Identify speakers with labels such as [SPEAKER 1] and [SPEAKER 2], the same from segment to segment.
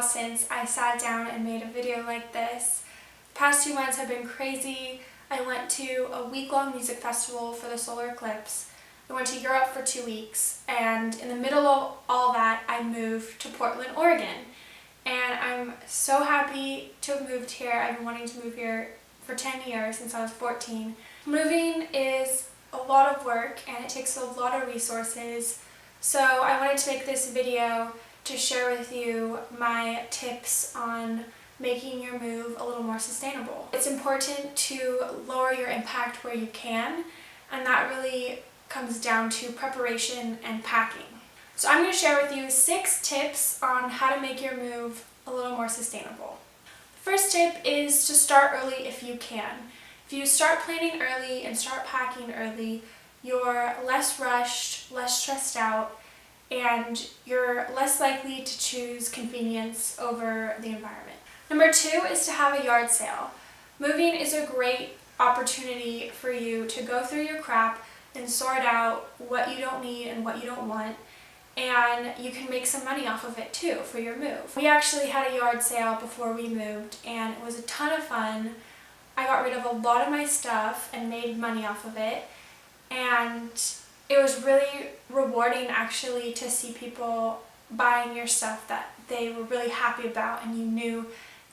[SPEAKER 1] while since I sat down and made a video like this. The past 2 months have been crazy. I went to a week-long music festival for the solar eclipse. I went to Europe for 2 weeks, and in the middle of all that, I moved to Portland, Oregon. And I'm so happy to have moved here. I've been wanting to move here for 10 years since I was 14. Moving is a lot of work and it takes a lot of resources. So I wanted to make this video to share with you my tips on making your move a little more sustainable. It's important to lower your impact where you can, and that really comes down to preparation and packing. So I'm going to share with you 6 tips on how to make your move a little more sustainable. The first tip is to start early if you can. If you start planning early and start packing early, you're less rushed, less stressed out, and you're less likely to choose convenience over the environment. Number 2 is to have a yard sale. Moving is a great opportunity for you to go through your crap and sort out what you don't need and what you don't want, and you can make some money off of it too for your move. We actually had a yard sale before we moved and it was a ton of fun. I got rid of a lot of my stuff and made money off of it, and it was really rewarding actually to see people buying your stuff that they were really happy about and you knew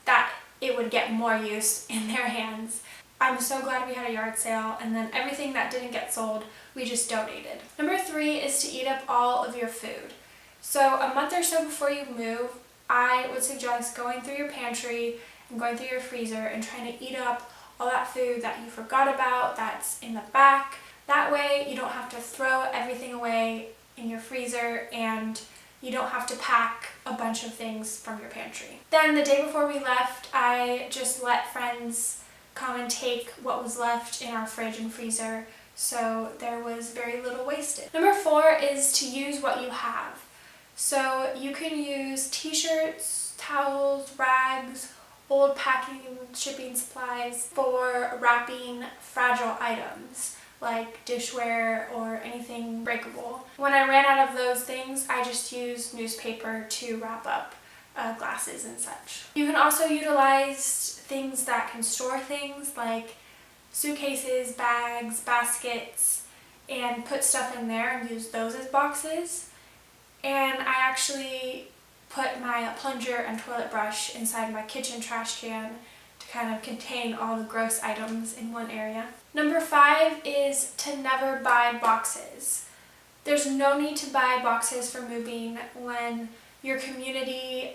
[SPEAKER 1] that it would get more use in their hands. I'm so glad we had a yard sale, and then everything that didn't get sold, we just donated. Number 3 is to eat up all of your food. So a month or so before you move, I would suggest going through your pantry and going through your freezer and trying to eat up all that food that you forgot about that's in the back. That way you don't have to throw everything away in your freezer and you don't have to pack a bunch of things from your pantry. Then the day before we left, I just let friends come and take what was left in our fridge and freezer, so there was very little wasted. Number 4 is to use what you have. So you can use t-shirts, towels, rags, old packing, shipping supplies for wrapping fragile items like dishware or anything breakable. When I ran out of those things, I just used newspaper to wrap up glasses and such. You can also utilize things that can store things like suitcases, bags, baskets, and put stuff in there and use those as boxes. And I actually put my plunger and toilet brush inside my kitchen trash can to kind of contain all the gross items in one area. Number 5 is to never buy boxes. There's no need to buy boxes for moving when your community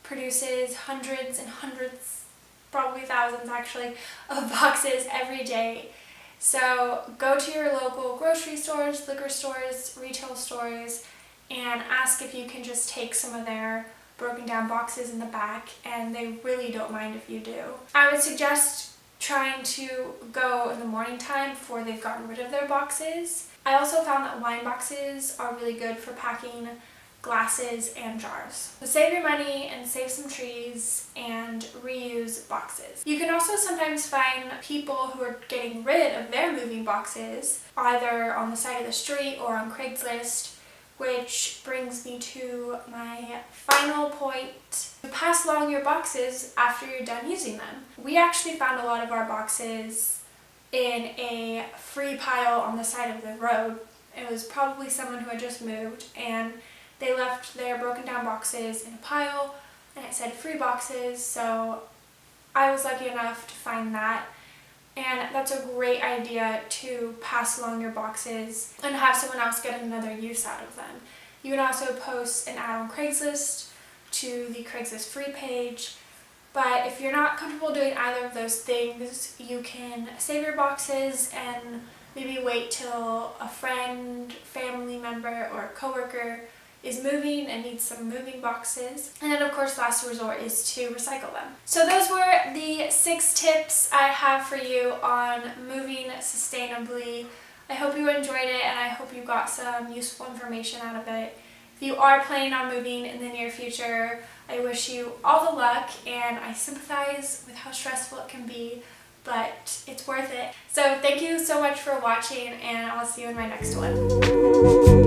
[SPEAKER 1] produces hundreds and hundreds, probably thousands actually, of boxes every day. So go to your local grocery stores, liquor stores, retail stores, and ask if you can just take some of their broken down boxes in the back, and they really don't mind if you do. I would suggest trying to go in the morning time before they've gotten rid of their boxes. I also found that wine boxes are really good for packing glasses and jars. So save your money and save some trees and reuse boxes. You can also sometimes find people who are getting rid of their moving boxes either on the side of the street or on Craigslist, which brings me to my final point. Pass along your boxes after you're done using them. We actually found a lot of our boxes in a free pile on the side of the road. It was probably someone who had just moved, and they left their broken down boxes in a pile, and it said free boxes, so I was lucky enough to find that. And that's a great idea to pass along your boxes and have someone else get another use out of them. You can also post an ad on Craigslist to the Craigslist free page, but if you're not comfortable doing either of those things, you can save your boxes and maybe wait till a friend, family member, or coworker is moving and needs some moving boxes. And then of course last resort is to recycle them. So those were the 6 tips I have for you on moving sustainably. I hope you enjoyed it and I hope you got some useful information out of it. If you are planning on moving in the near future, I wish you all the luck, and I sympathize with how stressful it can be, but it's worth it. So thank you so much for watching, and I'll see you in my next one.